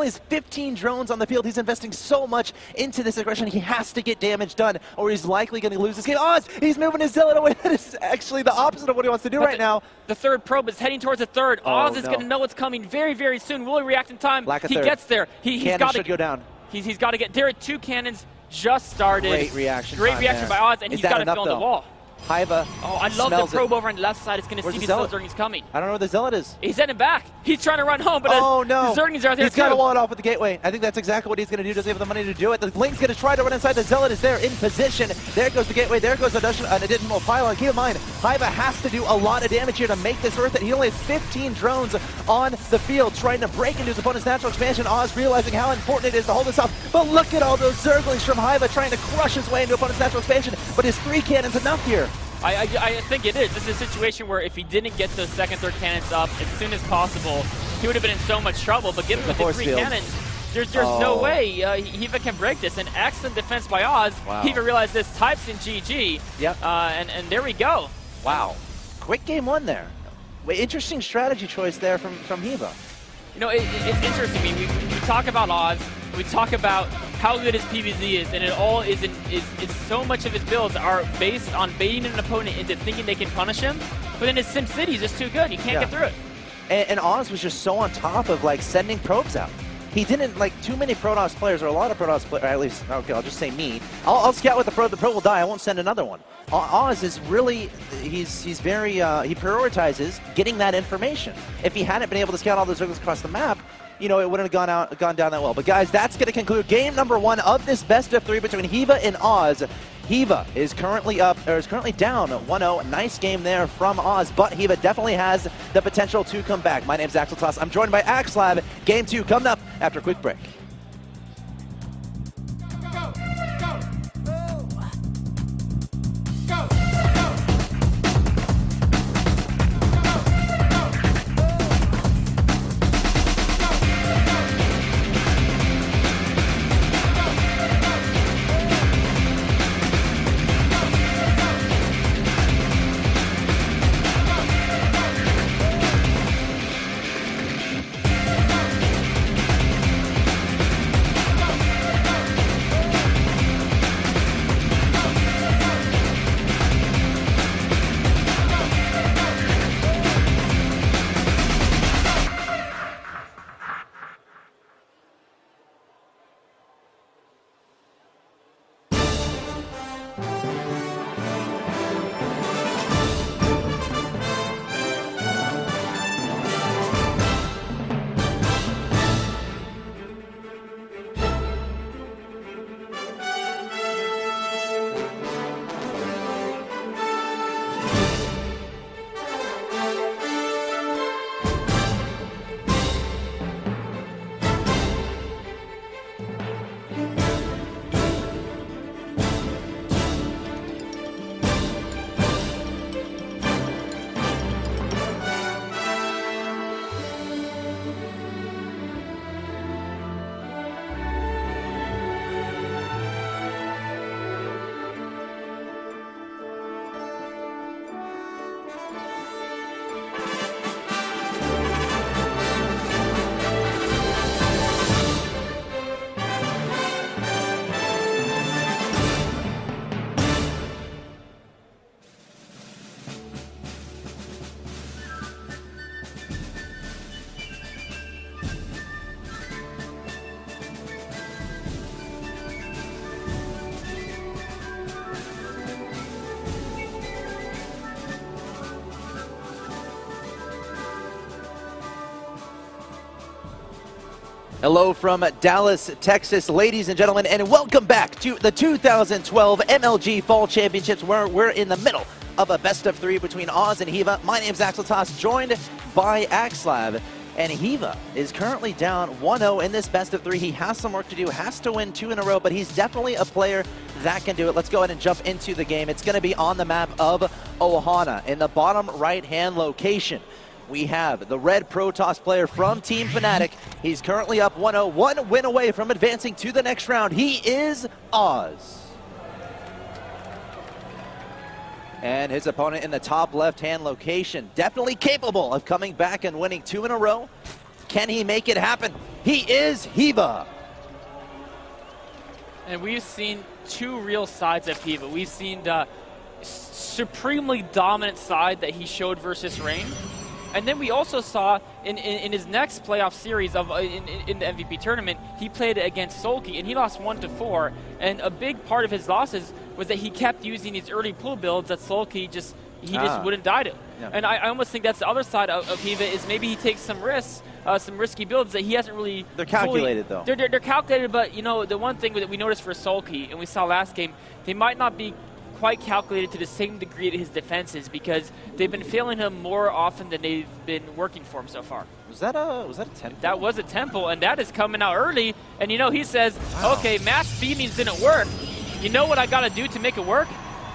has 15 drones on the field. He's investing so much into this aggression. He has to get damage done, or he's likely going to lose this game. Oz, he's moving his Zealot away. That is actually the opposite of what he wants to do right now. The third probe is heading towards the third. Oz is going to know what's coming very, very soon. Will he react in time? He gets there. He's got to go down. He's got to get there. Two cannons just started. Great reaction. Great reaction by Oz, and he's got to fill in the wall. Hyvaa. Oh, I love the probe over on the left side. It's going to see the Zerglings coming. I don't know where the Zealot is. He's heading back. He's trying to run home, but the Zerglings are there He's got to wall it off with the gateway. I think that's exactly what he's going to do. Does he have the money to do it? The Link's going to try to run inside. The Zealot is there in position. There goes the gateway. There goes an additional pylon. Keep in mind, Hyvaa has to do a lot of damage here to make this worth it. He only has 15 drones on the field trying to break into his opponent's natural expansion. Oz realizing how important it is to hold this off. But look at all those Zerglings from Hyvaa trying to crush his way into opponent's natural expansion. But his 3 cannons enough here. I think it is. This is a situation where if he didn't get those second, third cannons up as soon as possible, he would have been in so much trouble. But given the 3 cannons, there's no way Hyvaa can break this. An excellent defense by Oz. Wow. Hyvaa realized this, types in GG. Yep. And there we go. Wow. Quick game 1 there. Interesting strategy choice there from Hyvaa. You know, it's interesting. I mean, we talk about Oz. We talk about how good his PvZ is, and it all is so much of his builds are based on baiting an opponent into thinking they can punish him. But then his SimCity is just too good. He can't get through it. And Oz was just so on top of like sending probes out. He didn't like too many Protoss players, or a lot of Protoss players, or at least, okay, I'll just say me. I'll scout with the probe will die. I won't send another one. Oz is really, he's very, he prioritizes getting that information. If he hadn't been able to scout all those Zerglings across the map, you know, it wouldn't have gone down that well. But guys, that's going to conclude game number 1 of this best of 3 between Hyvaa and Oz. Hyvaa is currently down 1-0. Nice game there from Oz, but Hyvaa definitely has the potential to come back. My name's Axel Toss. I'm joined by Axlab. Game 2 coming up after a quick break. Hello from Dallas, Texas, ladies and gentlemen, and welcome back to the 2012 MLG Fall Championships, where we're in the middle of a best-of-3 between Oz and Hyvaa. My name's Axel Toss, joined by Axlab, and Hyvaa is currently down 1-0 in this best-of-3. He has some work to do, has to win 2 in a row, but he's definitely a player that can do it. Let's go ahead and jump into the game. It's going to be on the map of Ohana in the bottom right-hand location. We have the red Protoss player from Team Fnatic. He's currently up 1-0, 1 win away from advancing to the next round. He is Oz. And his opponent in the top left-hand location, definitely capable of coming back and winning 2 in a row. Can he make it happen? He is Hyvaa. And we've seen two real sides of Hyvaa. We've seen the supremely dominant side that he showed versus Rain. And then we also saw in his next playoff series in the MVP tournament, he played against Sulky, and he lost 1-4. And a big part of his losses was that he kept using these early pool builds that Sulky just wouldn't die to. Yeah. And I almost think that's the other side of Hyvaa, is maybe he takes some risks, some risky builds that he hasn't really. They're calculated though. They're calculated, but you know the one thing that we noticed for Sulky, and we saw last game, they might not be quite calculated to the same degree that his defense is, because they've been failing him more often than they've been working for him so far. Was that a temple? That was a temple, and that is coming out early. And you know, he says, okay, mass speedings didn't work. You know what I got to do to make it work?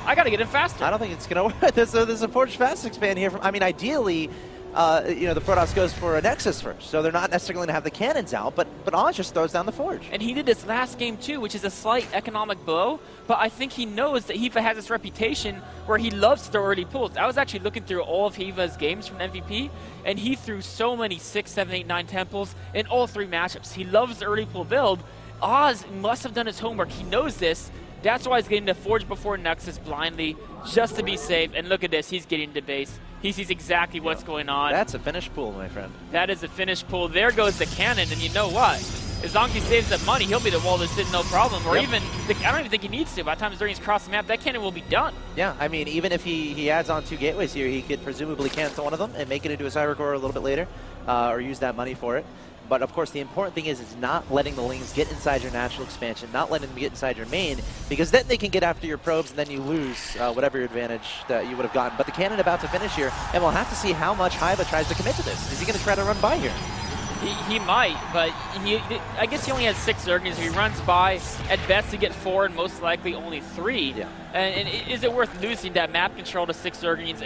I got to get him faster. I don't think it's going to work. There's a Forge Fast expand here. I mean, ideally, you know, the Protoss goes for a Nexus first, so they're not necessarily going to have the cannons out, but Oz just throws down the Forge. And he did this last game too, which is a slight economic blow, but I think he knows that Hyvaa has this reputation where he loves to throw early pulls. I was actually looking through all of Hyvaa's games from MVP, and he threw so many 6, 7, 8, 9 temples in all 3 matchups. He loves the early pull build. Oz must have done his homework. He knows this. That's why he's getting the Forge before Nexus blindly, just to be safe. And look at this, he's getting to base. He sees exactly what's going on. That's a finished pool, my friend. That is a finished pool. There goes the cannon, and you know what? As long as he saves that money, he'll be the wall that's in no problem. Or even, I don't even think he needs to. By the time Zergings cross the map, that cannon will be done. Yeah, I mean, even if he adds on 2 gateways here, he could presumably cancel one of them and make it into a Cyber Core a little bit later, or use that money for it. But of course, the important thing is not letting the Lings get inside your natural expansion, not letting them get inside your main, because then they can get after your probes, and then you lose whatever advantage that you would have gotten. But the cannon about to finish here, and we'll have to see how much Hyvaa tries to commit to this. Is he going to try to run by here? He might, but I guess he only has 6 Zerglings. If he runs by, at best to get 4, and most likely only 3. Yeah. And is it worth losing that map control to 6 Zerglings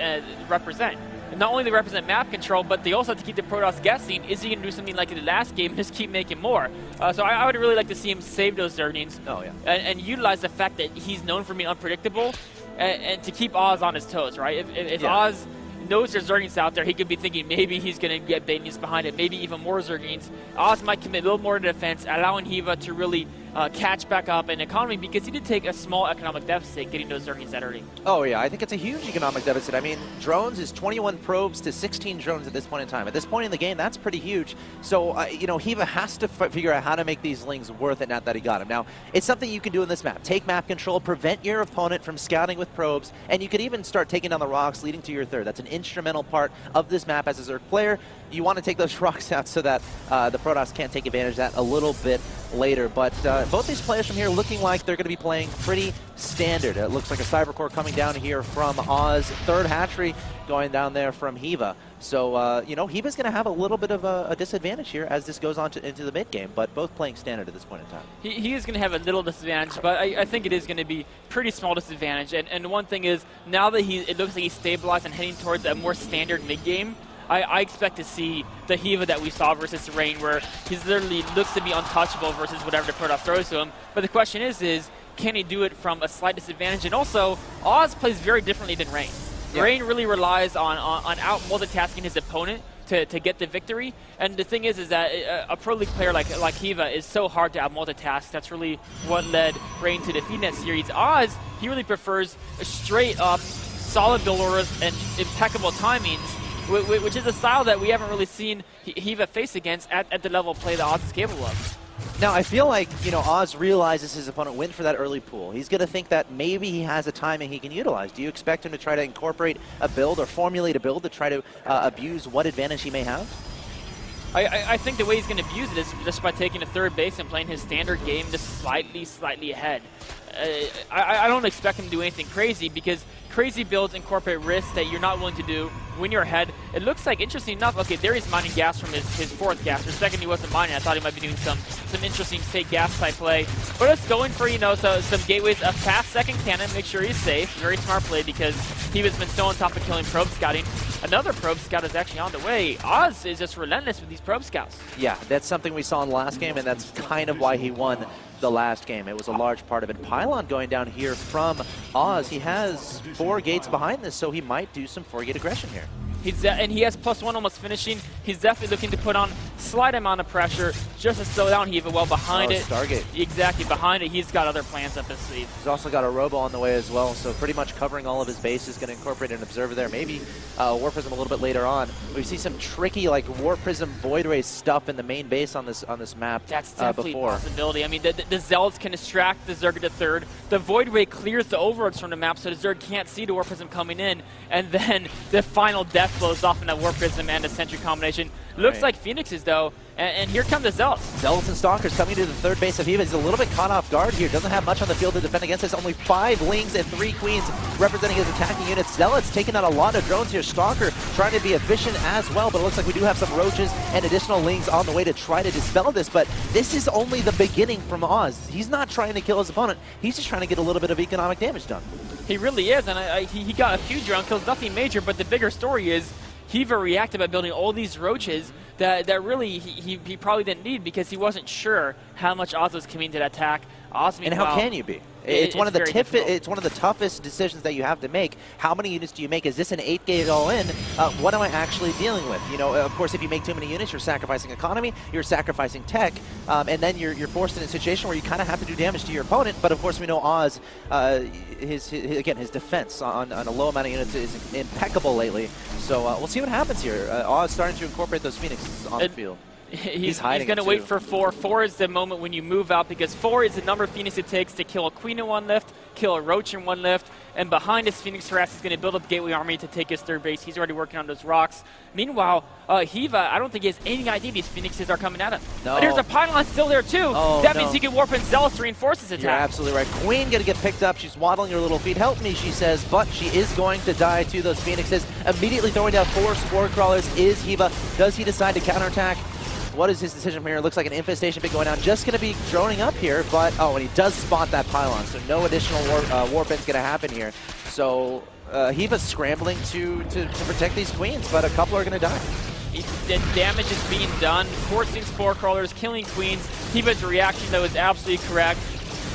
represent? And not only they represent map control, but they also have to keep the Protoss guessing. Is he going to do something like in the last game and just keep making more? So I would really like to see him save those Zerglings. Oh, yeah. And utilize the fact that he's known for being unpredictable and to keep Oz on his toes, right? If Oz knows there's Zerglings out there, he could be thinking maybe he's going to get Banians behind it, maybe even more Zerglings. Oz might commit a little more to defense, allowing Hyvaa to really catch back up in economy, because he did take a small economic deficit getting those Zerglings that early. Oh yeah, I think it's a huge economic deficit. I mean, drones is 21 probes to 16 drones at this point in time. At this point in the game, that's pretty huge. So, you know, Hyvaa has to figure out how to make these Lings worth it, not that he got him. Now, it's something you can do in this map. Take map control, prevent your opponent from scouting with probes, and you could even start taking down the rocks leading to your third. That's an instrumental part of this map as a Zerg player. You want to take those rocks out so that the Protoss can't take advantage of that a little bit later. But both these players from here looking like they're going to be playing pretty standard. It looks like a Cyber Core coming down here from Oz. 3rd hatchery going down there from Hyvaa. So, you know, Hyvaa's going to have a little bit of a disadvantage here as this goes on into the mid game, but both playing standard at this point in time. He is going to have a little disadvantage, but I think it is going to be pretty small disadvantage. And one thing is, now that it looks like he's stabilized and heading towards a more standard mid game, I expect to see the Hyvaa that we saw versus Rain, where he literally looks to be untouchable versus whatever the Protoss throws to him. But the question is can he do it from a slight disadvantage? And also, Oz plays very differently than Rain. Yeah. Rain really relies on out multitasking his opponent to get the victory. And the thing is that a pro league player like Hyvaa is so hard to out multitask. That's really what led Rain to defeat that series. Oz, he really prefers a straight up solid build orders and impeccable timings, which is a style that we haven't really seen Hyvaa face against at the level of play that Oz is capable of. Now, I feel like, you know, Oz realizes his opponent went for that early pool. He's going to think that maybe he has a timing he can utilize. Do you expect him to try to incorporate a build or formulate a build to try to abuse what advantage he may have? I think the way he's going to abuse it is just by taking a 3rd base and playing his standard game just slightly ahead. I don't expect him to do anything crazy, because crazy builds incorporate risks that you're not willing to do when you're ahead. It looks like, interesting enough, okay, there he's mining gas from his 4th gas. For a second he wasn't mining. I thought he might be doing some interesting state gas type play. But it's going for, you know, some gateways, a fast 2nd cannon, make sure he's safe. Very smart play, because he has been so on top of killing probe scouting. Another probe scout is actually on the way. Oz is just relentless with these probe scouts. Yeah, that's something we saw in the last game, and that's kind of why he won the last game. It was a large part of it. Pylon going down here from Oz. He has 4 gates behind this, so he might do some 4-gate aggression here. And he has +1 almost finishing. He's definitely looking to put on slight amount of pressure just to slow down Hyvaa. Well, behind it, Stargate. Exactly, behind it, he's got other plans up his sleeve. He's also got a Robo on the way as well, so pretty much covering all of his bases. Going to incorporate an Observer there, maybe Warp Prism a little bit later on. We see some tricky like Warp Prism Void Ray stuff in the main base on this map. That's definitely before. a possibility. I mean, the Zealots can distract the Zerg to third. The Void Ray clears the Overlords from the map, so the Zerg can't see the Warp Prism coming in, and then the final death blows off in that Warp Prism and the Sentry combination. Looks like Phoenixes, though, and here come the Zealots. Zealots and Stalkers coming to the third base of Hyvaa. He's a little bit caught off guard here. Doesn't have much on the field to defend against this. Only 5 Lings and 3 Queens representing his attacking units. Zealots taking out a lot of drones here. Stalker trying to be efficient as well, but it looks like we do have some Roaches and additional Lings on the way to try to dispel this, but this is only the beginning from Oz. He's not trying to kill his opponent. He's just trying to get a little bit of economic damage done. He really is, and he got a few drone kills, nothing major, but the bigger story is Hyvaa reacted by building all these Roaches that really he probably didn't need because he wasn't sure how much Oz was coming to that attack. Oz, and how can you be? It's one of the toughest decisions that you have to make. How many units do you make? Is this an 8-gate all-in? What am I actually dealing with? You know, of course, if you make too many units, you're sacrificing economy, you're sacrificing tech, and then you're forced in a situation where you kind of have to do damage to your opponent. But of course, we know Oz, his defense on a low amount of units is impeccable lately. So we'll see what happens here. Oz starting to incorporate those Phoenixes on the field. He's going to wait for 4. 4 is the moment when you move out because 4 is the number of Phoenix it takes to kill a Queen in 1 lift, kill a Roach in 1 lift, and behind his Phoenix Harass is going to build up Gateway Army to take his third base. He's already working on those rocks. Meanwhile, Hyvaa, I don't think he has any idea these Phoenixes are coming at him. No. But there's a pylon still there too. That means he can warp in Zealous to reinforce his attack. You're absolutely right. Queen going to get picked up. She's waddling her little feet. Help me, she says, but she is going to die to those Phoenixes. Immediately throwing down 4 Spore Crawlers is Hyvaa. Does he decide to counterattack? What is his decision from here? It looks like an infestation pit going down. Just going to be droning up here, but and he does spot that pylon, so no additional warp in's going to happen here. So Hyvaa's scrambling to protect these queens, but a couple are going to die. The damage is being done, forcing Spore Crawlers, killing queens. Hyvaa's reaction, though, is absolutely correct.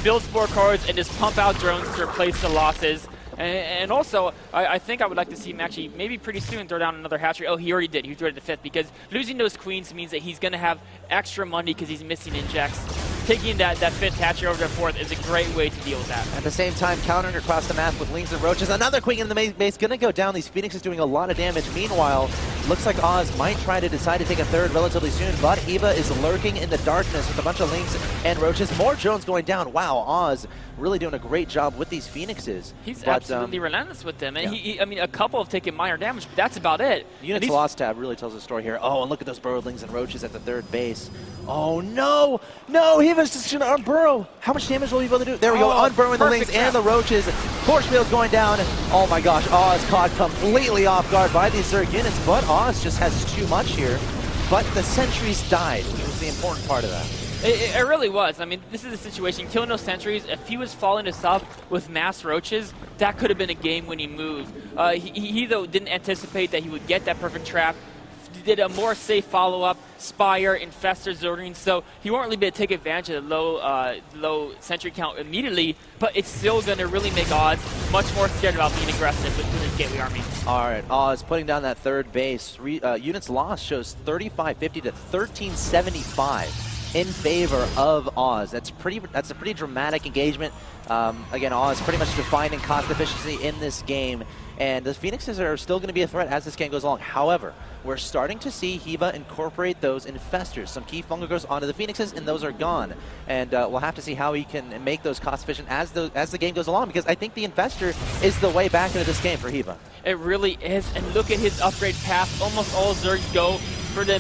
Build Spore Crawlers and just pump out drones to replace the losses. And also, I think I would like to see him actually maybe pretty soon throw down another hatchery. Oh, he already did. He threw it to 5th because losing those queens means that he's going to have extra money because he's missing injects. Taking that 5th hatchery over to 4th is a great way to deal with that. At the same time, countering across the map with Lings and Roaches. Another Queen in the base going to go down. These Phoenixes doing a lot of damage. Meanwhile, looks like Oz might try to decide to take a 3rd relatively soon, but Hyvaa is lurking in the darkness with a bunch of Lings and Roaches. More drones going down. Wow, Oz really doing a great job with these Phoenixes. He's absolutely relentless with them. And I mean, a couple have taken minor damage, but that's about it. Units Lost tab really tells the story here. Oh, and look at those Burrowlings and Roaches at the 3rd base. Oh, no! No, Hyvaa's just going to unburrow. How much damage will he be able to do? There we go, unburrowing the Lings and the Roaches. Force field's going down. Oh my gosh, Oz caught completely off guard by these Zerg units, but Oz just has too much here. But the sentries died, which was the important part of that. It really was. I mean, this is a situation. Killing those sentries, if he was following this up with mass Roaches, that could have been a game-winning move. He, though, didn't anticipate that he would get that perfect trap. Did a more safe follow-up, Spire, Infestor, Zerglings, so he won't really be able to take advantage of the low sentry count immediately, but it's still going to really make Oz much more scared about being aggressive with his Gateway Army. All right, Oz putting down that 3rd base. Units lost shows 3550 to 1375. In favor of Oz. That's a pretty dramatic engagement. Again, Oz pretty much defining cost efficiency in this game, and the Phoenixes are still going to be a threat as this game goes along. However, we're starting to see Hyvaa incorporate those infestors. Some key fungal growths onto the Phoenixes, and those are gone. And we'll have to see how he can make those cost efficient as the game goes along, because I think the infestor is the way back into this game for Hyvaa. It really is, and look at his upgrade path. Almost all Zergs go for the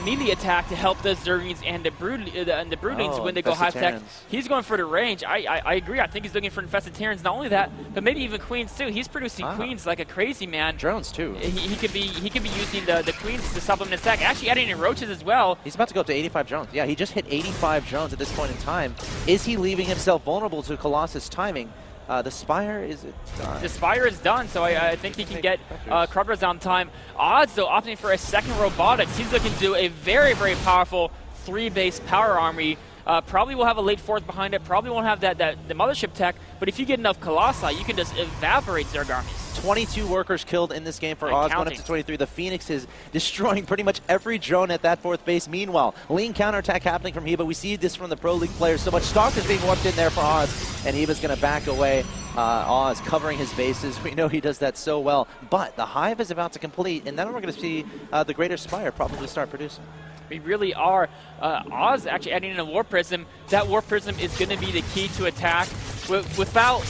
melee attack to help the Zerglings and the Broodlings when they go high tech. He's going for the range. I agree. I think he's looking for infested Terrans. Not only that, but maybe even Queens too. He's producing Queens like a crazy man. Drones too. He could be using the Queens to supplement his attack. Actually adding in Roaches as well. He's about to go up to 85 drones. Yeah, he just hit 85 drones at this point in time. Is he leaving himself vulnerable to Colossus timing? The Spire is done. The Spire is done, so I think he can get Kruggers on time. Oz, though, opting for a 2nd robotics. He's looking to do a very, very powerful 3-base power army. Probably will have a late fourth behind it. Probably won't have the mothership tech. But if you get enough Colossi, you can just evaporate Zerg armies. 22 workers killed in this game for And Oz, counting. going up to 23. The Phoenix is destroying pretty much every drone at that fourth base. Meanwhile, lean counterattack happening from Hiva. We see this from the Pro League players. So much Stalkers being warped in there for Oz, and Hiva's going to back away. Oz covering his bases. We know he does that so well. But the Hive is about to complete, and then we're going to see the Greater Spire probably start producing. We really are. Oz actually adding in a War Prism. That War Prism is going to be the key to attack. Without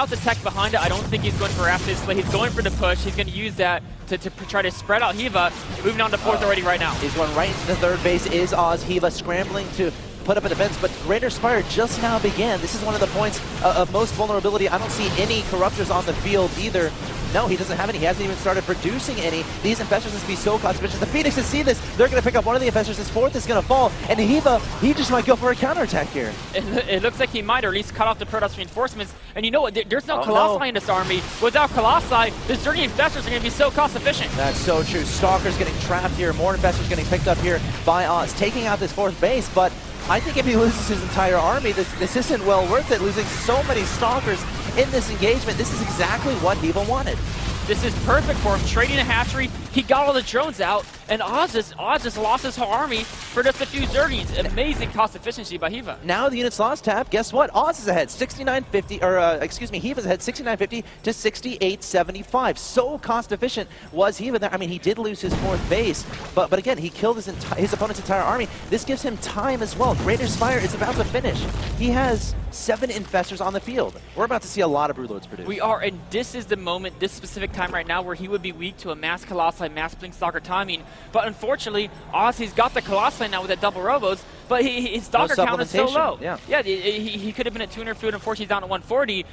the tech behind it, I don't think he's going for Rapid Display. He's going for the push. He's going to use that to try to spread out Hiva. Moving on to fourth already right now. He's going right into the third base. Is Oz. Hiva scrambling to put up a defense, but Greater Spire just now began. This is one of the points of most vulnerability. I don't see any Corruptors on the field either. No, he doesn't have any. He hasn't even started producing any. These Infestors must be so cost efficient. The Phoenixes see this. They're going to pick up one of the Infestors. His fourth is going to fall. And Hiva, he just might go for a counterattack here. It looks like he might, or at least cut off the Protoss reinforcements. And you know what? There's no Colossi in this army. Without Colossi, the Zergy Infestors are going to be so cost efficient. That's so true. Stalker's getting trapped here. More Infestors getting picked up here by Oz, taking out this fourth base. But I think if he loses his entire army, this isn't well worth it. Losing so many Stalkers in this engagement. This is exactly what Hiva wanted. This is perfect for him. Trading a hatchery, he got all the drones out, and Oz just lost his whole army for just a few Zergies. Amazing cost efficiency by Hiva. Now the units lost tab. Guess what? Oz is ahead 6950, or excuse me, Hiva's ahead 6950 to 6875. So cost efficient was Hiva there. I mean, he did lose his fourth base, but again, he killed his opponent's entire army. This gives him time as well. Greater Spire is about to finish. He has 7 Infestors on the field. We're about to see a lot of Broodlords produce. We are, and this is the moment, this specific time right now, where he would be weak to a mass Colossi, mass Blink Stalker timing. But unfortunately, Oz, he's got the Colossi now with that double Robos, but his Stalker count is so low. Yeah, he could have been at 200 food, unfortunately he's down to 140.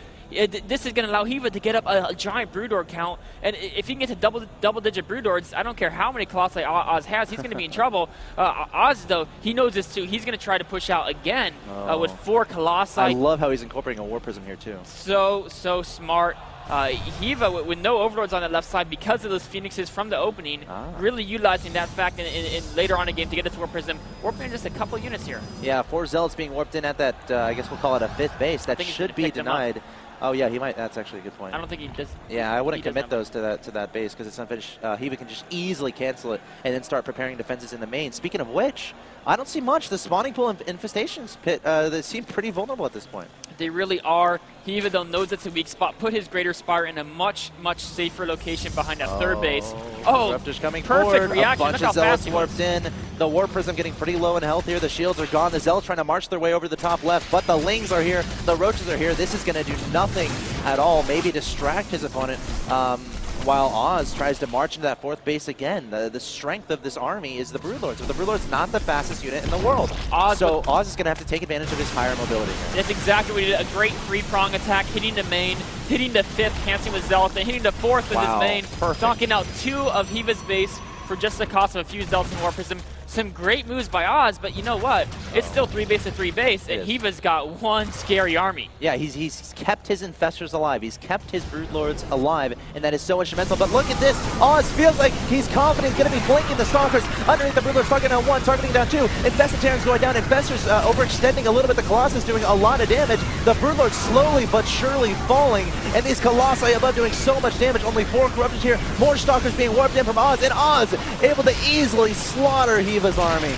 This is going to allow Hiva to get up a giant Broodlord count, and if he can get to double-digit Broodlords, I don't care how many Colossi Oz has, he's going to be in trouble. Oz, though, he knows this too. He's going to try to push out again with 4 Colossi. I love how he's incorporating a War Prism here too. So smart. Hiva, with no Overlords on that left side because of those Phoenixes from the opening, really utilizing that fact in later on in the game to get its Warp Prism. Warping in just a couple units here. Yeah, 4 Zealots being warped in at that, I guess we'll call it a 5th base. That should be denied. Oh yeah, he might. That's actually a good point. I don't think he does. Yeah, I wouldn't commit those to that base because it's unfinished. Hiva can just easily cancel it and then start preparing defenses in the main. Speaking of which, I don't see much. The spawning pool infestations pit, they seem pretty vulnerable at this point. They really are. Hiva, though, knows it's a weak spot. Put his Greater Spire in a much safer location behind that third base. Oh, Raptors coming perfect forward. reaction. A bunch of Zealots warped in. The War Prism getting pretty low in health here. The shields are gone. The Zealots trying to march their way over the top left, but the Lings are here. The Roaches are here. This is going to do nothing at all. Maybe distract his opponent. While Oz tries to march into that 4th base again. The strength of this army is the Broodlords. The Broodlord's not the fastest unit in the world. So Oz is going to have to take advantage of his higher mobility here. That's exactly what he did. A great 3-prong attack, hitting the main, hitting the 5th, canceling with Zealots, and hitting the 4th with his main. Knocking out 2 of Hiva's base for just the cost of a few Zealots and War Prism. Some great moves by Oz, but you know what? It's still 3 base to 3 base, and Hiva's got one scary army. Yeah, he's kept his Infestors alive. He's kept his Broodlords alive, and that is so instrumental. But look at this. Oz feels like he's confident. He's going to be blinking the Stalkers underneath the Broodlords, targeting down 1, targeting down 2. Infestatorans going down. Infestors overextending a little bit. The Colossus doing a lot of damage. The Broodlords slowly but surely falling, and these Colossi above doing so much damage. Only 4 Corruptors here. More Stalkers being warped in from Oz, and Oz able to easily slaughter Hiva's army.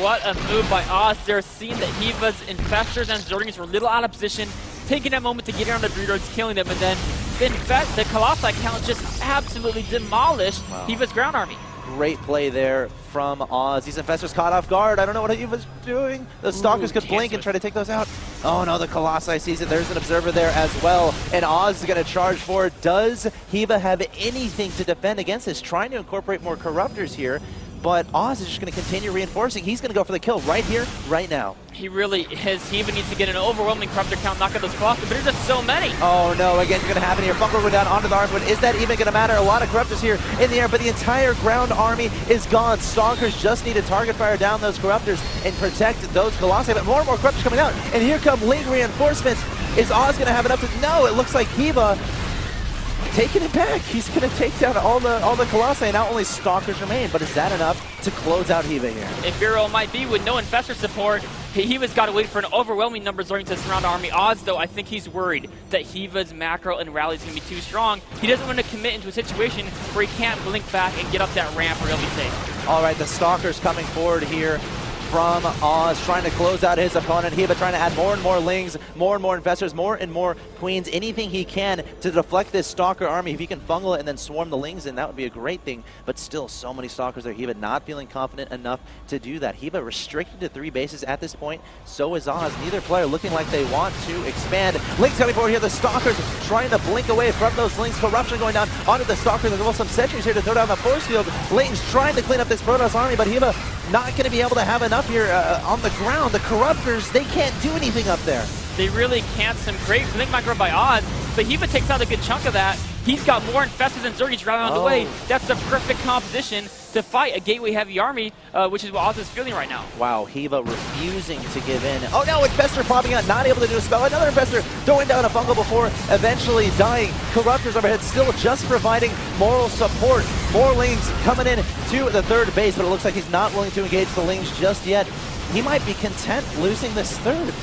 What a move by Oz. They're seeing that Hiva's Infestors and Zerglings were a little out of position, taking that moment to get around the Broodlords, killing them, and then the Colossi count just absolutely demolished Hiva's ground army. Great play there from Oz. These Infestors caught off guard. I don't know what Hiva's doing. The Stalkers could blink and try to take those out. Oh no, the Colossi sees it. There's an Observer there as well. And Oz is going to charge forward. Does Hiva have anything to defend against this? Trying to incorporate more Corruptors here. But Oz is just going to continue reinforcing. He's going to go for the kill right here, right now. He really is. Hiva needs to get an overwhelming Corruptor count, knock out those Colossi, but there's just so many. Oh no, again, it's going to happen here. Fungal go down onto the Armwood. Is that even going to matter? A lot of Corruptors here in the air, but the entire ground army is gone. Stalkers just need to target fire down those Corruptors and protect those Colossi, but more and more Corruptors coming out. And here come Ling reinforcements. Is Oz going to have enough to... No, it looks like Hiva taking it back. He's going to take down all the Colossi, and now only Stalkers remain. But is that enough to close out Hiva here? If Vero might be with no Infestor support, Hiva's got to wait for an overwhelming number of Zerglings to surround Army. Oz, though, I think he's worried that Hiva's macro and rally is going to be too strong. He doesn't want to commit into a situation where he can't blink back and get up that ramp where he'll be safe. All right, the Stalker's coming forward here from Oz, trying to close out his opponent. Hiva trying to add more and more Lings, more and more Infestors, more and more Queens, anything he can to deflect this Stalker army. If he can fungal it and then swarm the Lings in, that would be a great thing. But still, so many Stalkers there. Hiva not feeling confident enough to do that. Hiva restricted to 3 bases at this point. So is Oz. Neither player looking like they want to expand. Lings coming forward here. The Stalkers trying to blink away from those Lings. Corruption going down onto the Stalkers. There's also some sentries here to throw down the force field. Lings trying to clean up this Protoss army, but Hiva not going to be able to have enough here on the ground. The Corruptors, they can't do anything up there. They really can't. Some great blink micro by Oz, but Hiva takes out a good chunk of that. He's got more Infestors than Zerglings right on the way. That's the perfect composition to fight a gateway-heavy army, which is what Oz is feeling right now. Wow, Hiva refusing to give in. Oh no, Infestor popping out, not able to do a spell. Another Infestor throwing down a fungal before eventually dying. Corruptors overhead still just providing moral support. More Lings coming in to the 3rd base, but it looks like he's not willing to engage the Lings just yet. He might be content losing this 3rd.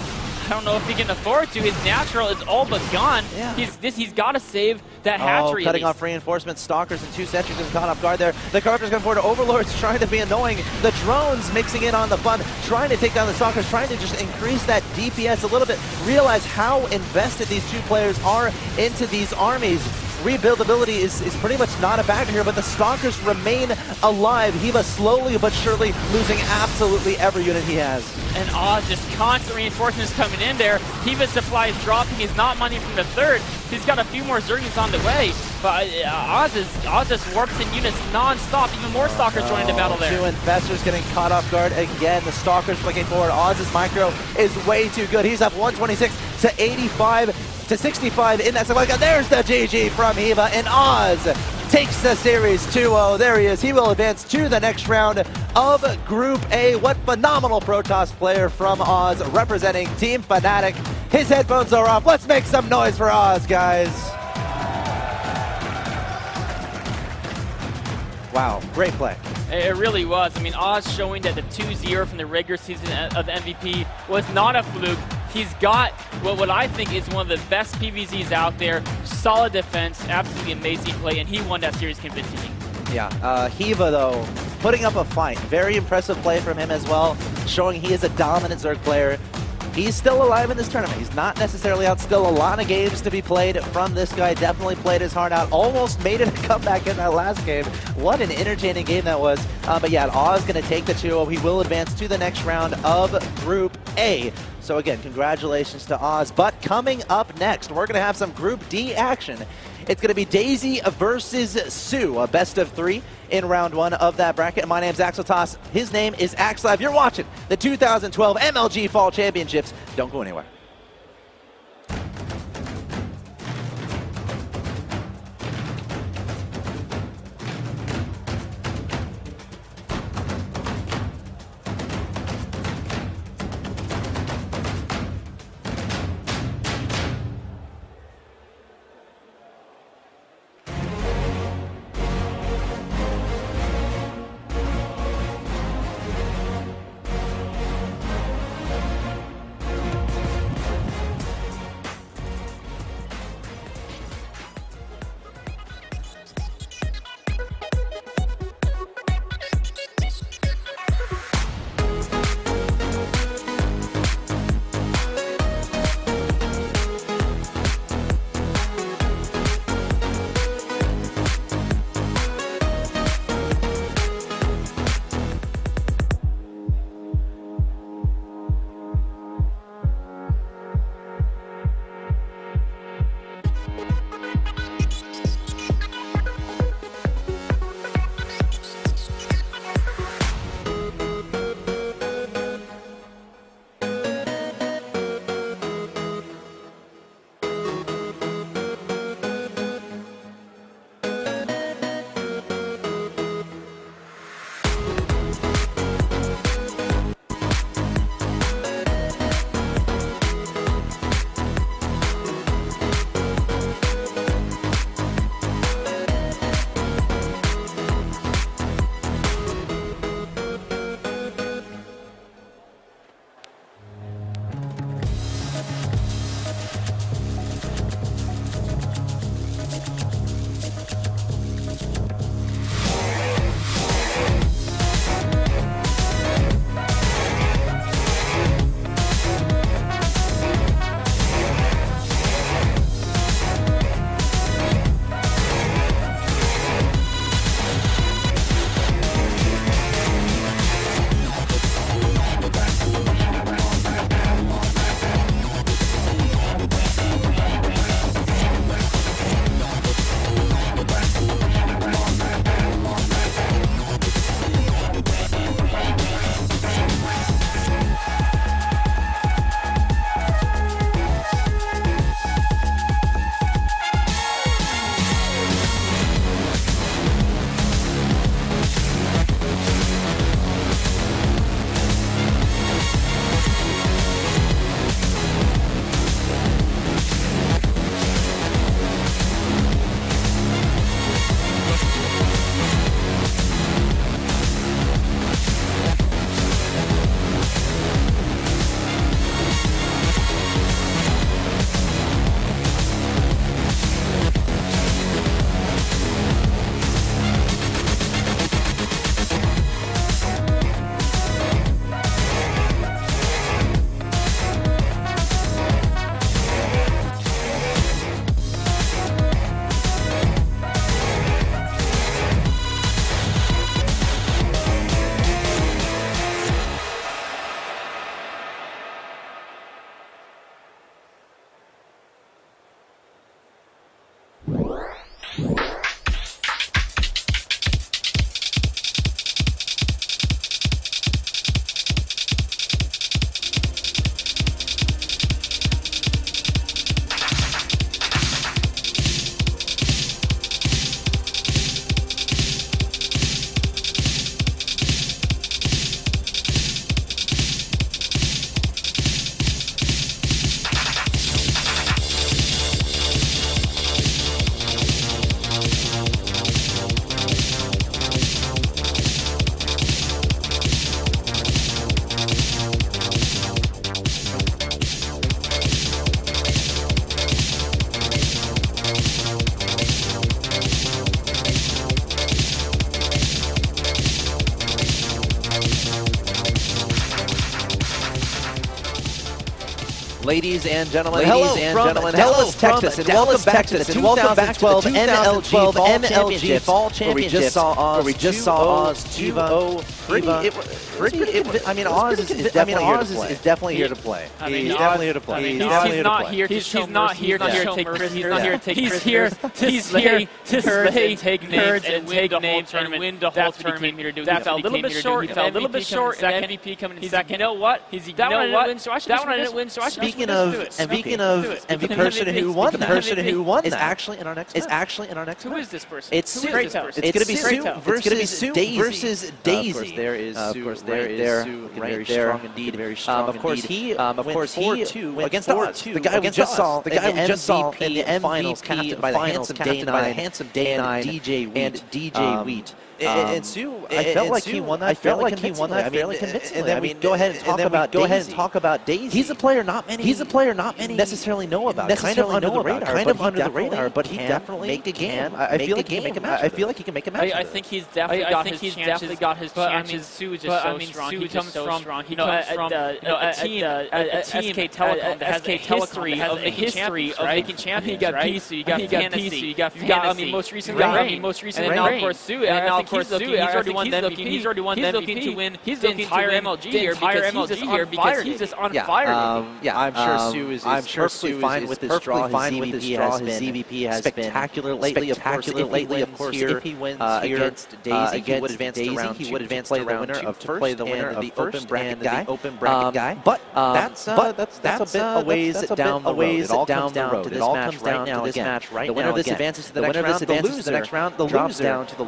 I don't know if he can afford to. His natural is all but gone. Yeah. He's got to save that hatchery. Cutting off reinforcements, Stalkers and 2 sentries and caught off guard there. The Corruptors coming forward. Overlords trying to be annoying. The drones mixing in on the fun, trying to take down the Stalkers, trying to just increase that DPS a little bit. Realize how invested these 2 players are into these armies. Rebuildability is pretty much not a factor here, but the Stalkers remain alive. Hiva slowly but surely losing absolutely every unit he has. And Oz just constant reinforcements coming in there. Hiva's supply is dropping. He's not money from the 3rd. He's got a few more Zerglings on the way. But Oz just warps in units non-stop. Even more Stalkers joining the battle there. 2 Infestors getting caught off guard again. The Stalkers flicking forward. Oz's micro is way too good. He's up 126 to 85 to 65 in that supply. There's the GG from Hiva, and Oz takes the series 2-0. There he is. He will advance to the next round of Group A. What phenomenal Protoss player from Oz representing Team Fnatic. His headphones are off. Let's make some noise for Oz, guys. Wow, great play. It really was. I mean, Oz showing that the 2-0 from the regular season of the MVP was not a fluke. He's got what I think is one of the best PVZs out there. Solid defense, absolutely amazing play, and he won that series convincingly. Yeah, Hiva, though, putting up a fight. Very impressive play from him as well, showing he is a dominant Zerg player. He's still alive in this tournament. He's not necessarily out. Still a lot of games to be played from this guy. Definitely played his heart out. Almost made it a comeback in that last game. What an entertaining game that was. But yeah, Oz going to take the 2-0. He will advance to the next round of Group A. So again, congratulations to Oz. But coming up next, we're going to have some Group D action. It's going to be Daisy versus Sue, a best of 3 in round 1 of that bracket. My name's Axel Toss. His name is Axlive. You're watching the 2012 MLG Fall Championships. Don't go anywhere. Ladies and gentlemen, hello from Dallas, Texas, and welcome back to the 2012 MLG Fall Championship, where we just saw Oz 2-0. I mean, Oz is definitely here to play. He's definitely here to play. He's not here to take risks. He's not here to take risks. He's here to slay, take names, and win the whole tournament. That fell a little bit short. He fell a little bit short. MVP coming in second. You know what? That one I didn't win, so I should Speaking of MVP person who won that is actually in our next match. Who is this person? It's Sue. It's going to be Sue versus Daisy. Of course, there is Sue, very strong indeed. Of course, he went 4-2 against Oz. The guy we just saw in the finals, captained by the handsome Day 9 and DJ Wheat. And Sue, I felt like he won that fairly convincingly. And then we go ahead and talk about Daisy. He's a player not many necessarily know about. Kind of under the radar, but he definitely make a game. I feel like he can make a match. I feel like he can make a match. I think he's definitely got his chances. I mean, Sue is just so strong. He comes from a team, SK Telecom that has a history of making champions. You got Pisu, you got Fantasy, you got most recently Rain, and now of course Sue. He's already won the MVP. He's looking to win the entire MLG here because he's just on fire. Yeah, I'm sure Sue is fine with this draw. His EVP has been spectacular lately. Of course, if he wins against Daisy, he would advance to round 2 to play the winner of the open bracket guy. But that's a bit a ways down the road. It all comes down to this match right now. The winner of this advances to the next round. The loser drops down to the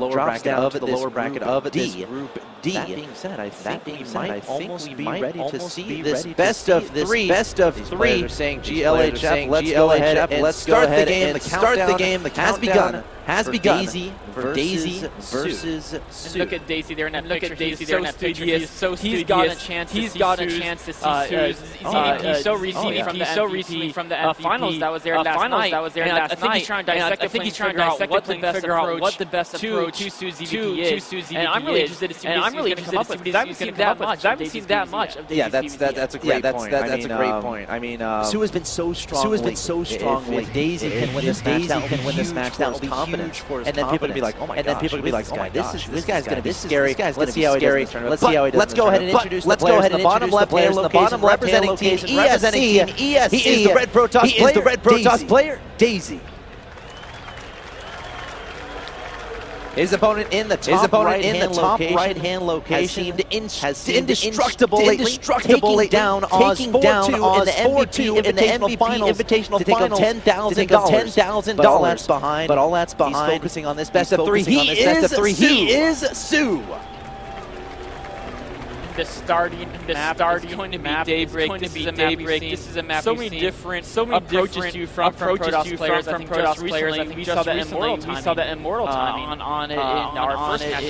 lower bracket of this group D. That being said, I think we might almost be ready to see this best of three. They're saying GLA chat, let's go ahead and start the game. The countdown has begun. Daisy versus Sue. Look at Daisy there in that picture. He's so studious. He's got a chance to see Sue's EVP so recently from the finals that was there last night. I think he's trying to dissect what the best approach to Sue's EVP is. And I'm really interested to see what he's going to come up with. I haven't seen that much of Daisy's EVP. That's a great point. That's a great point. I mean, Sue has been so strong. If Daisy can win this match, that will be huge. And then people will be like, oh my god, this guy's going to be scary. Let's see how he does. Let's go ahead and introduce the players. The bottom left hand location representing Team ESC. He is the Red Protoss player, Daisy. His opponent in the top right-hand location has seemed indestructible lately, taking down Oz 4-2 in the MVP final to take home $10,000. But all that's behind. He's focusing on this best of three. He is Sue. The starting map is going to be Daybreak. This is a map. So many different approaches to from Protoss players. I think just recently we saw that Immortal timing on it in our first match.